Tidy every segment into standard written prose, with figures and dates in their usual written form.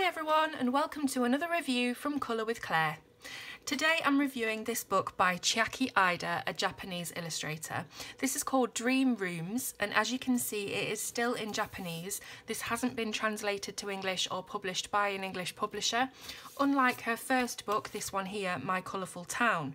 Hi everyone and welcome to another review from Colour with Claire. Today I'm reviewing this book by Chiaki, a Japanese illustrator. This is called Dream Rooms, and as you can see it is still in Japanese. This hasn't been translated to English or published by an English publisher. Unlike her first book, this one here, My Colourful Town,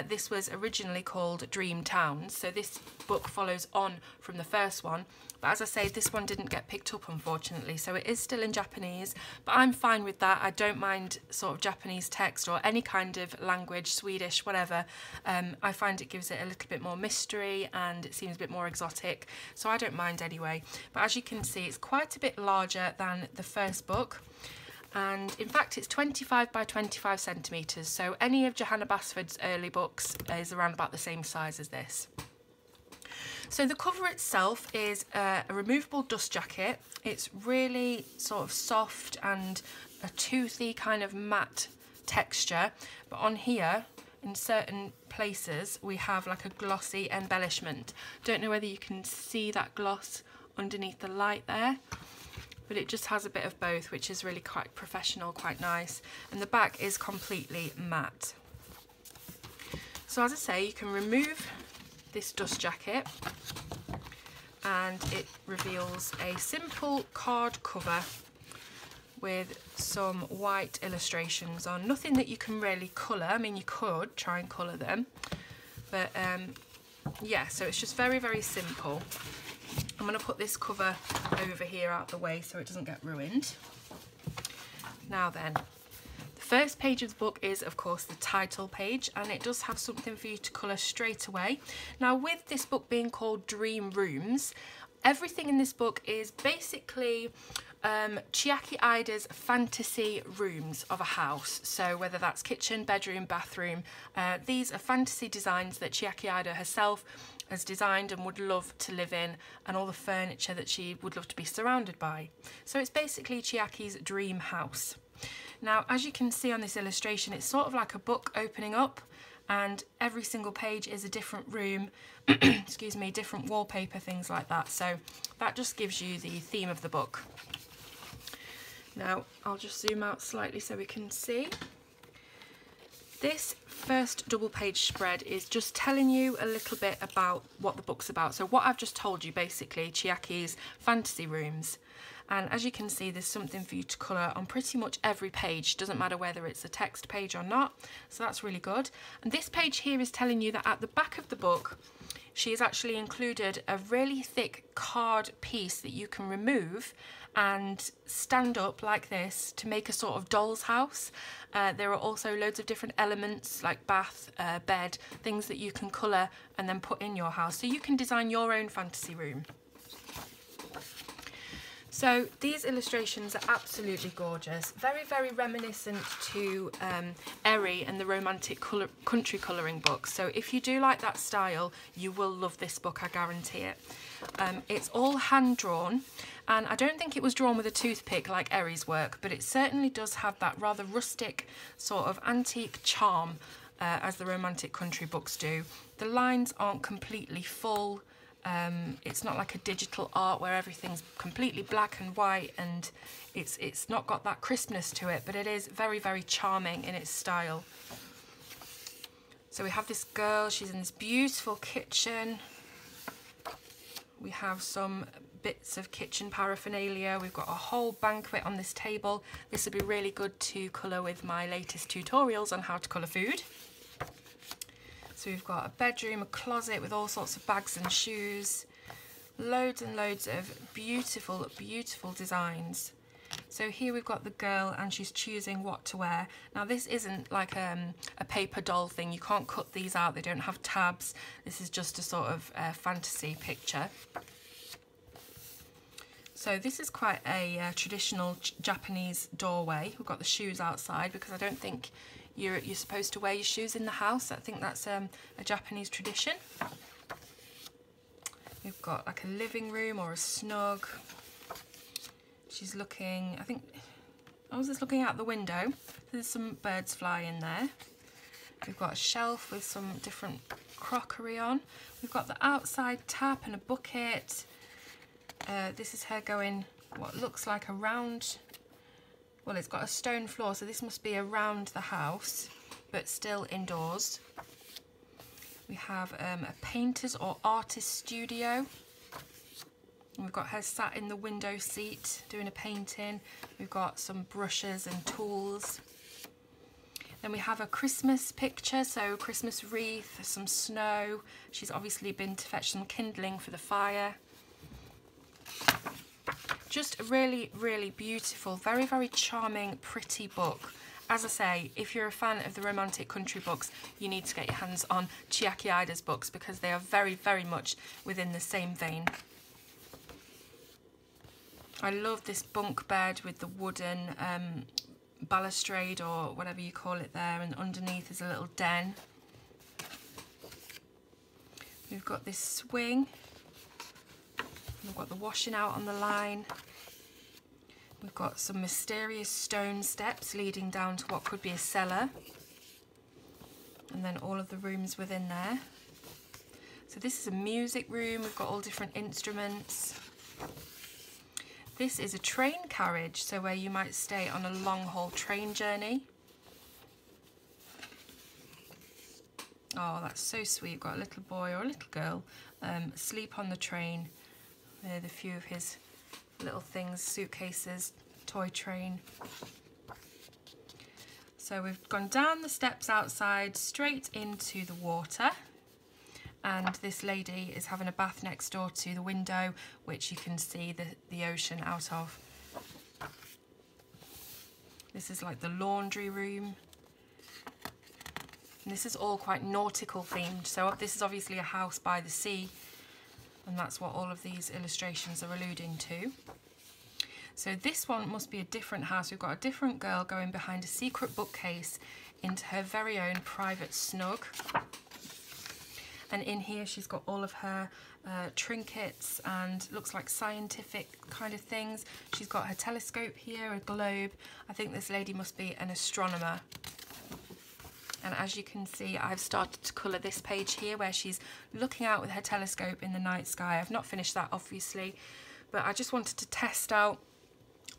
this was originally called Dream Towns, so this book follows on from the first one. But as I say, this one didn't get picked up unfortunately, so it is still in Japanese, but I'm fine with that. I don't mind sort of Japanese text or any kind of language, Swedish, whatever. I find it gives it a little bit more mystery and it seems a bit more exotic, so I don't mind anyway. But as you can see, it's quite a bit larger than the first book. And in fact it's 25 by 25 centimetres, so any of Johanna Basford's early books is around about the same size as this. So the cover itself is a removable dust jacket. It's really sort of soft and a toothy kind of matte texture, but on here in certain places we have like a glossy embellishment. Don't know whether you can see that gloss underneath the light there, but it just has a bit of both, which is really quite professional, quite nice. And the back is completely matte. So as I say, you can remove this dust jacket and it reveals a simple card cover with some white illustrations on. Nothing that you can really colour. I mean, you could try and colour them, but yeah, so it's just very, very simple. I'm going to put this cover over here out the way so it doesn't get ruined. Now then, the first page of the book is of course the title page, and it does have something for you to colour straight away. Now with this book being called Dream Rooms, everything in this book is basically Chiaki Ida's fantasy rooms of a house. So whether that's kitchen, bedroom, bathroom, these are fantasy designs that Chiaki Ida herself has designed and would love to live in, and all the furniture that she would love to be surrounded by. So it's basically Chiaki's dream house. Now as you can see on this illustration, it's sort of like a book opening up, and every single page is a different room, excuse me, different wallpaper, things like that. So that just gives you the theme of the book. Now I'll just zoom out slightly so we can see. This first double page spread is just telling you a little bit about what the book's about. So what I've just told you, basically, Chiaki's fantasy rooms. And as you can see, there's something for you to colour on pretty much every page. Doesn't matter whether it's a text page or not, so that's really good. And this page here is telling you that at the back of the book, she has actually included a really thick card piece that you can remove and stand up like this to make a sort of doll's house. There are also loads of different elements like bath, bed, things that you can colour and then put in your house, so you can design your own fantasy room. So these illustrations are absolutely gorgeous, very, very reminiscent to Eri and the romantic country colouring books. So if you do like that style, you will love this book, I guarantee it. It's all hand-drawn, and I don't think it was drawn with a toothpick like Eri's work, but it certainly does have that rather rustic sort of antique charm as the romantic country books do. The lines aren't completely full. It's not like a digital art where everything's completely black and white, and it's not got that crispness to it, but it is very, very charming in its style. So we have this girl, she's in this beautiful kitchen. We have some bits of kitchen paraphernalia. We've got a whole banquet on this table. This would be really good to colour with my latest tutorials on how to colour food. So we've got a bedroom, a closet with all sorts of bags and shoes, loads and loads of beautiful, beautiful designs. So here we've got the girl and she's choosing what to wear. Now this isn't like a paper doll thing, you can't cut these out, they don't have tabs. This is just a sort of fantasy picture. So this is quite a traditional Japanese doorway. We've got the shoes outside because I don't think you're supposed to wear your shoes in the house. I think that's a Japanese tradition. We've got like a living room or a snug. She's looking, I think, I was just looking out the window. There's some birds flying there. We've got a shelf with some different crockery on. We've got the outside tap and a bucket. This is her going what looks like a round well, it's got a stone floor, so this must be around the house, but still indoors. We have a painter's or artist studio. And we've got her sat in the window seat doing a painting. We've got some brushes and tools. Then we have a Christmas picture, so Christmas wreath, some snow. She's obviously been to fetch some kindling for the fire. Just a really, really beautiful, very, very charming, pretty book. As I say, if you're a fan of the romantic country books, you need to get your hands on Chiaki Ida's books because they are very, very much within the same vein. I love this bunk bed with the wooden balustrade or whatever you call it there, and underneath is a little den. We've got this swing. We've got the washing out on the line. We've got some mysterious stone steps leading down to what could be a cellar. And then all of the rooms within there. So this is a music room. We've got all different instruments. This is a train carriage, so where you might stay on a long haul train journey. Oh, that's so sweet. We've got a little boy or a little girl asleep on the train. They're the few of his little things, suitcases, toy train. So we've gone down the steps outside, straight into the water. And this lady is having a bath next door to the window, which you can see the ocean out of. This is like the laundry room. And this is all quite nautical themed. So this is obviously a house by the sea. And that's what all of these illustrations are alluding to. So this one must be a different house. We've got a different girl going behind a secret bookcase into her very own private snug. And in here she's got all of her trinkets and looks like scientific kind of things. She's got her telescope here, a globe. I think this lady must be an astronomer. And as you can see, I've started to colour this page here where she's looking out with her telescope in the night sky. I've not finished that, obviously, but I just wanted to test out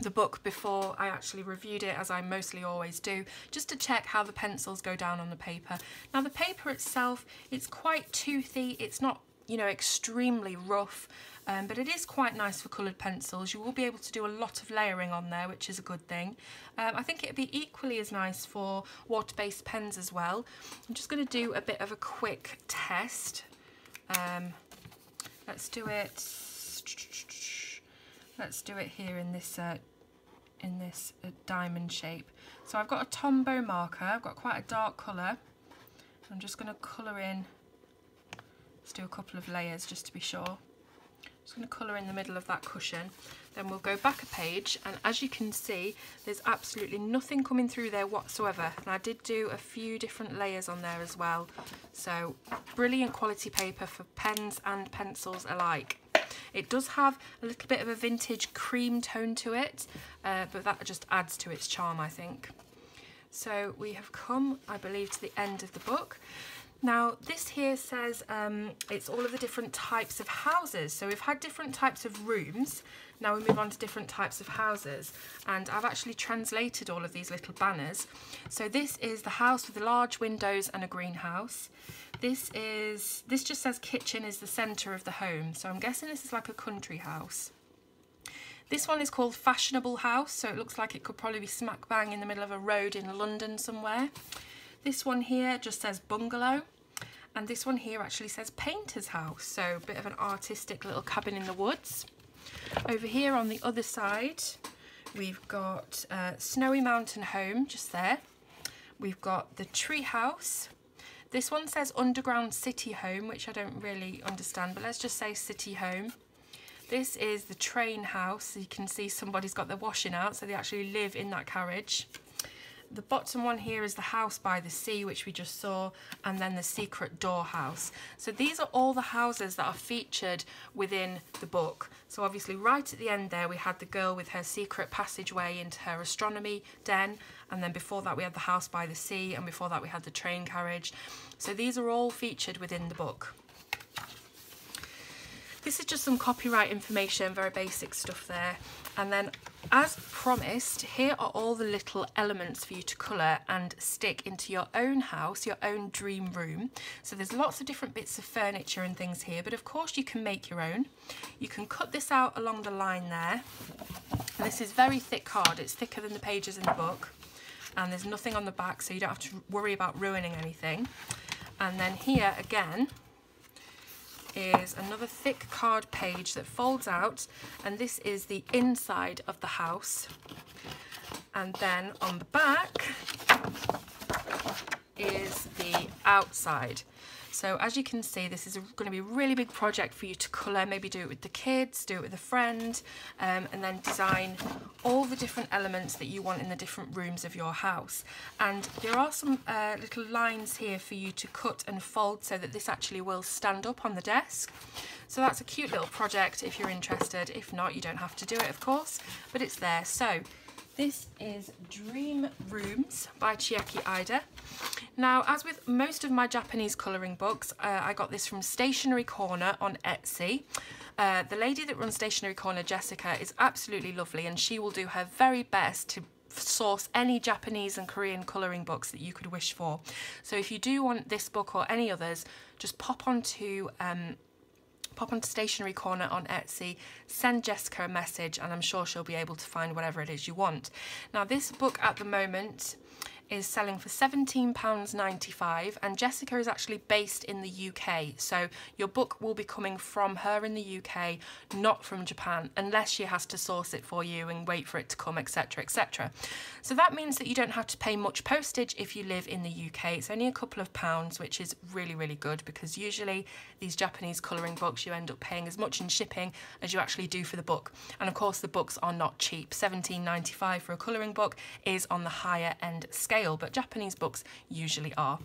the book before I actually reviewed it, as I mostly always do, just to check how the pencils go down on the paper. Now the paper itself, it's quite toothy. It's not, you know, extremely rough, but it is quite nice for coloured pencils. You will be able to do a lot of layering on there, which is a good thing. I think it'd be equally as nice for water-based pens as well. I'm just going to do a bit of a quick test. Let's do it. Let's do it here in this diamond shape. So I've got a Tombow marker. I've got quite a dark colour. I'm just going to colour in. Let's do a couple of layers just to be sure. Just going to colour in the middle of that cushion. Then we'll go back a page, and as you can see, there's absolutely nothing coming through there whatsoever. And I did do a few different layers on there as well. So brilliant quality paper for pens and pencils alike. It does have a little bit of a vintage cream tone to it, but that just adds to its charm, I think. So we have come, I believe, to the end of the book. Now this here says it's all of the different types of houses. So we've had different types of rooms. Now we move on to different types of houses, and I've actually translated all of these little banners. So this is the house with the large windows and a greenhouse. This just says kitchen is the centre of the home. So I'm guessing this is like a country house. This one is called Fashionable House. So it looks like it could probably be smack bang in the middle of a road in London somewhere. This one here just says bungalow, and this one here actually says painter's house, so a bit of an artistic little cabin in the woods. Over here on the other side, we've got Snowy Mountain Home just there. We've got the tree house. This one says underground city home, which I don't really understand, but let's just say city home. This is the train house. So you can see somebody's got their washing out, so they actually live in that carriage. The bottom one here is the house by the sea, which we just saw, and then the secret door house. So these are all the houses that are featured within the book. So obviously right at the end there we had the girl with her secret passageway into her astronomy den, and then before that we had the house by the sea, and before that we had the train carriage. So these are all featured within the book. This is just some copyright information, very basic stuff there. And then As promised, here are all the little elements for you to colour and stick into your own house, your own dream room. So there's lots of different bits of furniture and things here, but of course you can make your own. You can cut this out along the line there. And this is very thick card, it's thicker than the pages in the book. And there's nothing on the back, so you don't have to worry about ruining anything. And then here again is another thick card page that folds out, and this is the inside of the house. And then on the back is the outside. So as you can see, this is going to be a really big project for you to colour. Maybe do it with the kids, do it with a friend, and then design all the different elements that you want in the different rooms of your house. And there are some little lines here for you to cut and fold so that this actually will stand up on the desk. So that's a cute little project if you're interested. If not, you don't have to do it, of course, but it's there. So this is Dream Rooms by Chiaki Ida. Now, as with most of my Japanese colouring books, I got this from Stationery Corner on Etsy. The lady that runs Stationery Corner, Jessica, is absolutely lovely, and she will do her very best to source any Japanese and Korean colouring books that you could wish for. So if you do want this book or any others, just pop onto Stationery Corner on Etsy, send Jessica a message, and I'm sure she'll be able to find whatever it is you want. Now, this book at the moment is selling for £17.95, and Jessica is actually based in the UK, so your book will be coming from her in the UK, not from Japan, unless she has to source it for you and wait for it to come, etc, etc. So that means that you don't have to pay much postage if you live in the UK. It's only a couple of pounds, which is really, really good, because usually these Japanese colouring books you end up paying as much in shipping as you actually do for the book. And of course the books are not cheap. £17.95 for a colouring book is on the higher end scale, but Japanese books usually are.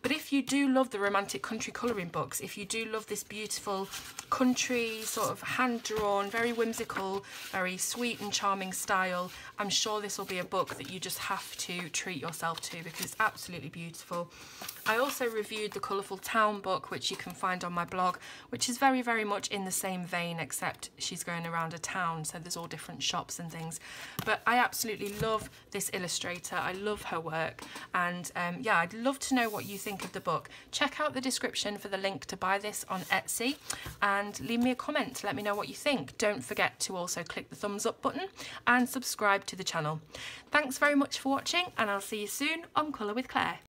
But if you do love the romantic country colouring books, if you do love this beautiful country sort of hand-drawn, very whimsical, very sweet and charming style, I'm sure this will be a book that you just have to treat yourself to, because it's absolutely beautiful. I also reviewed the Colourful Town book, which you can find on my blog, which is very, very much in the same vein, except she's going around a town, so there's all different shops and things. But I absolutely love this illustrator. I love her work, and yeah, I'd love to know what you think of the book. Check out the description for the link to buy this on Etsy, and leave me a comment to let me know what you think. Don't forget to also click the thumbs up button and subscribe to the channel. Thanks very much for watching, and I'll see you soon on Colour with Claire.